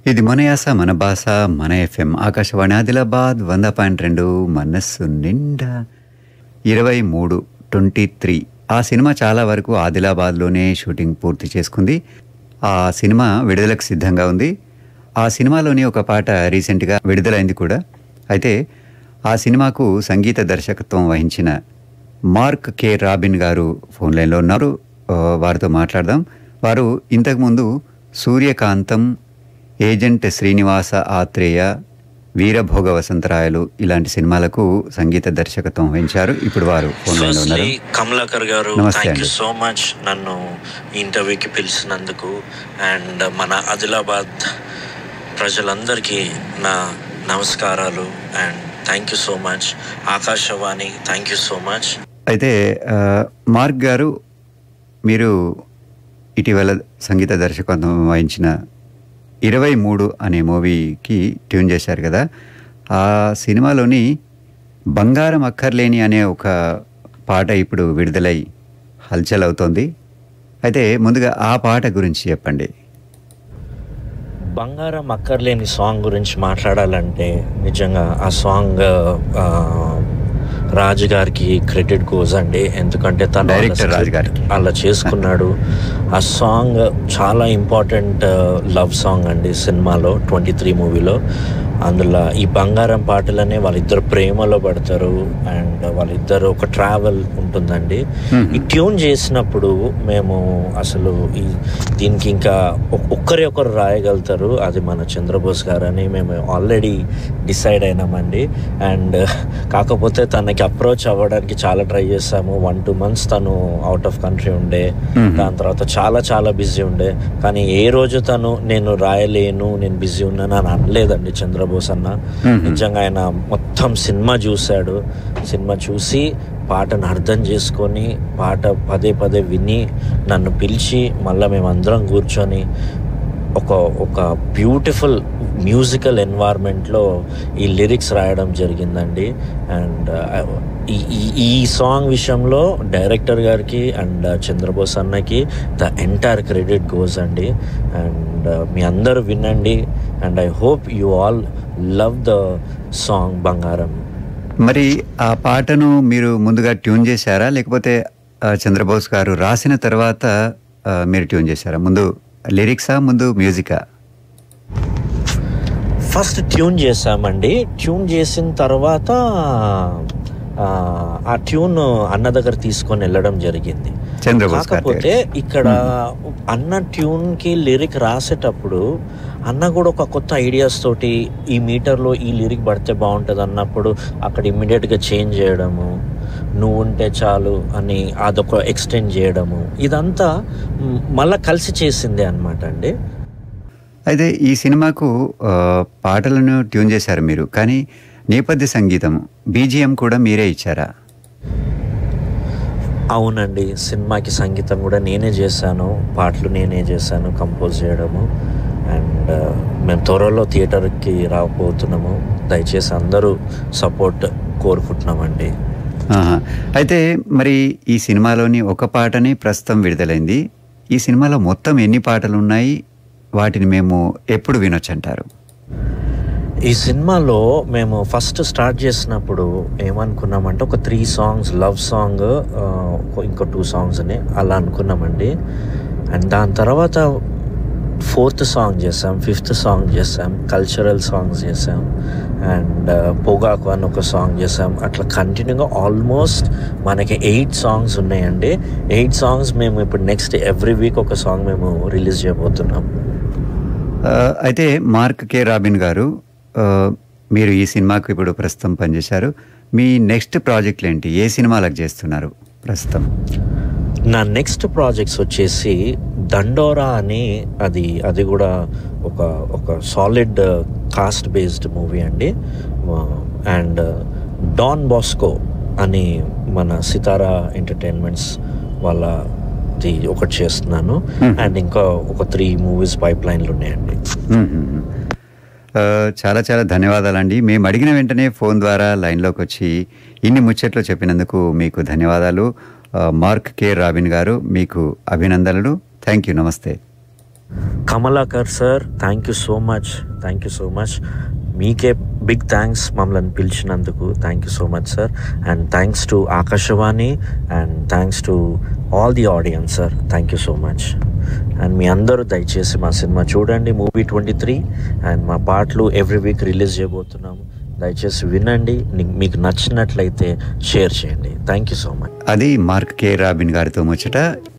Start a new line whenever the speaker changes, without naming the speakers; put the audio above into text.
ఇది మన యాస మన భాష మన ఎఫ్ఎం ఆకాశవాణి ఆదిలాబాద్ 100.2 మనస్సు నిండా 23 ఆ సినిమా చాలా వరకు ఆదిలాబాద్లోనే షూటింగ్ పూర్తి చేసుకుంది. ఆ సినిమా విడుదలకు సిద్ధంగా ఉంది. ఆ సినిమాలోని ఒక పాట రీసెంట్గా విడుదలైంది కూడా. అయితే ఆ సినిమాకు సంగీత దర్శకత్వం వహించిన మార్క్ కే రాబిన్ గారు ఫోన్ లైన్లో ఉన్నారు. వారితో మాట్లాడదాం. వారు ఇంతకుముందు సూర్యకాంతం, ఏజెంట్ శ్రీనివాస ఆత్రేయ, వీరభోగ వసంతరాయలు ఇలాంటి సినిమాలకు సంగీత దర్శకత్వం వహించారు. ఇప్పుడు వారు ఫోన్ లైన్లో ఉన్నారు.
కమలాకర్ గారు,
నమస్తే
థ్యాంక్ యూ
అండి.
సో మచ్ నన్ను ఈ ఇంటర్వ్యూకి పిలిచినందుకు. అండ్ మన ఆదిలాబాద్ ప్రజలందరికీ నా నమస్కారాలు. And thank you so much Akashvani, thank you so much.
అయితే మార్క్ గారు, మీరు ఇటీవల సంగీత దర్శకత్వం వహించిన 23 అనే మూవీకి ట్యూన్ చేశారు కదా. ఆ సినిమాలోని బంగారం అక్కర్లేని అనే ఒక పాట ఇప్పుడు విడుదలై హల్చల్ అవుతోంది. అయితే ముందుగా ఆ పాట గురించి చెప్పండి.
బంగారం అక్కర్లేని సాంగ్ గురించి మాట్లాడాలంటే నిజంగా ఆ సాంగ్ రాజు గారికి క్రెడిట్ గోస్ అండి. ఎందుకంటే తను
డైరెక్టర్ రాజు గారికి
అలా చేసుకున్నాడు. ఆ సాంగ్ చాలా ఇంపార్టెంట్ లవ్ సాంగ్ అండి సినిమాలో, 23 మూవీలో. అందులో ఈ బంగారం పాటలనే వాళ్ళిద్దరు ప్రేమలో పడతారు. అండ్ వాళ్ళిద్దరు ఒక ట్రావెల్ ఉంటుందండి. ఈ ట్యూన్ చేసినప్పుడు మేము అసలు దీనికి ఇంకా ఒకరు రాయగలుగుతారు, అది మన చంద్రబోస్ గారు అని మేము ఆల్రెడీ డిసైడ్ అయినామండి. అండ్ కాకపోతే తనకి అప్రోచ్ అవ్వడానికి చాలా ట్రై చేసాము. 1-2 months తను అవుట్ ఆఫ్ కంట్రీ ఉండే. దాని తర్వాత చాలా బిజీ ఉండే. కానీ ఏ రోజు తను నేను రాయలేను, నేను బిజీ ఉన్నాను అని అనలేదండి చంద్రబోస్ అన్న. నిజంగా ఆయన మొత్తం సినిమా చూశాడు. సినిమా చూసి పాటను అర్థం చేసుకొని పాట పదే విని నన్ను పిలిచి మళ్ళీ మేమందరం కూర్చొని ఒక బ్యూటిఫుల్ మ్యూజికల్ ఎన్వైర్న్మెంట్లో ఈ లిరిక్స్ రాయడం జరిగిందండి. అండ్ ఈ సాంగ్ విషయంలో డైరెక్టర్ గారికి అండ్ చంద్రబోస్ అన్నకి ద ఎంటైర్ క్రెడిట్ గోస్ అండి. అండ్ మీ అందరూ వినండి. And I hope you all love the song బంగారం.
మరి ఆ పాటను మీరు ముందుగా ట్యూన్ చేశారా, లేకపోతే చంద్రబోస్ గారు రాసిన తర్వాత మీరు ట్యూన్ చేశారా? ముందు లిరిక్సా, ముందు మ్యూజికా?
ఫస్ట్ ట్యూన్ చేసామండి. ట్యూన్ చేసిన తర్వాత ఆ ట్యూన్ అన్న దగ్గర తీసుకొని వెళ్ళడం జరిగింది. కాకపోతే ఇక్కడ అన్న ట్యూన్కి లిరిక్ రాసేటప్పుడు అన్న కూడా ఒక కొత్త ఐడియాస్ తోటి ఈ మీటర్లో ఈ లిరిక్ పడితే బాగుంటుంది అన్నప్పుడు అక్కడ ఇమ్మీడియట్గా చేంజ్ చేయడము, నువ్వు ఉంటే చాలు అని అదొక ఎక్స్టెండ్ చేయడము, ఇదంతా మళ్ళీ కలిసి చేసిందే అనమాట అండి.
అయితే ఈ సినిమాకు పాటలను ట్యూన్ చేశారు మీరు, కానీ నేపథ్య సంగీతం బీజిఎం కూడా మీరే ఇచ్చారా?
అవునండి, సినిమాకి సంగీతం కూడా నేనే చేశాను, పాటలు నేనే చేశాను, కంపోజ్ చేయడము. అండ్ మేము త్వరలో థియేటర్కి రాబోతున్నాము. దయచేసి అందరూ సపోర్ట్ కోరుకుంటున్నామండి.
అయితే మరి ఈ సినిమాలోని ఒక పాటనే ప్రస్తుతం విడుదలైంది. ఈ సినిమాలో మొత్తం ఎన్ని పాటలు ఉన్నాయి? వాటిని మేము ఎప్పుడు వినొచ్చు అంటారు?
ఈ సినిమాలో మేము ఫస్ట్ స్టార్ట్ చేసినప్పుడు ఏమనుకున్నామంటే ఒక 3 songs లవ్ సాంగ్, ఇంకో 2 songs అని అలా అనుకున్నామండి. అండ్ దాని తర్వాత 4th సాంగ్ చేసాం, 5th సాంగ్ చేసాం, కల్చరల్ సాంగ్స్ చేసాం, అండ్ పొగాకు అని ఒక సాంగ్ చేసాం. అట్లా కంటిన్యూగా ఆల్మోస్ట్ మనకి 8 songs ఉన్నాయండి. 8 songs మేము ఇప్పుడు నెక్స్ట్ ఎవ్రీ వీక్ ఒక సాంగ్ మేము రిలీజ్ చేయబోతున్నాం.
అయితే మార్క్ కే రాబిన్ గారు, మీరు ఈ సినిమాకు ఇప్పుడు ప్రస్తుతం పనిచేశారు. మీ నెక్స్ట్ ప్రాజెక్టులు ఏంటి? ఏ సినిమాలకు చేస్తున్నారు ప్రస్తుతం?
నా నెక్స్ట్ ప్రాజెక్ట్స్ వచ్చేసి దండోరా అని, అది కూడా ఒక సాలిడ్ కాస్ట్ బేస్డ్ మూవీ అండి. అండ్ డాన్ బాస్కో అని మన సితారా ఎంటర్టైన్మెంట్స్ వాళ్ళది ఒకటి చేస్తున్నాను. అండ్ ఇంకా ఒక 3 movies పైప్ లైన్లు ఉన్నాయండి.
చాలా ధన్యవాదాలండి. మేము అడిగిన వెంటనే ఫోన్ ద్వారా లైన్లోకి వచ్చి ఇన్ని ముచ్చట్లు చెప్పినందుకు మీకు ధన్యవాదాలు. మార్క్ కే రాబిన్ గారు, మీకు అభినందనలు. Thank you. నమస్తే.
Kamalakar sir, thank you so much. మీకే బిగ్ థ్యాంక్స్ మమ్మల్ని పిలిచినందుకు. Thank you so much sir. And thanks to Akashvani and thanks to all the audience sir. Thank you so much. And మీ అందరూ దయచేసి మా సినిమా చూడండి, మూవీ 23. అండ్ మా పాటలు ఎవ్రీ వీక్ రిలీజ్ చేయబోతున్నాము. దయచేసి వినండి, మీకు నచ్చినట్లయితే షేర్ చేయండి. Thank you so much.
అది మార్క్ కే రాబిన్ గారితో ముచ్చట.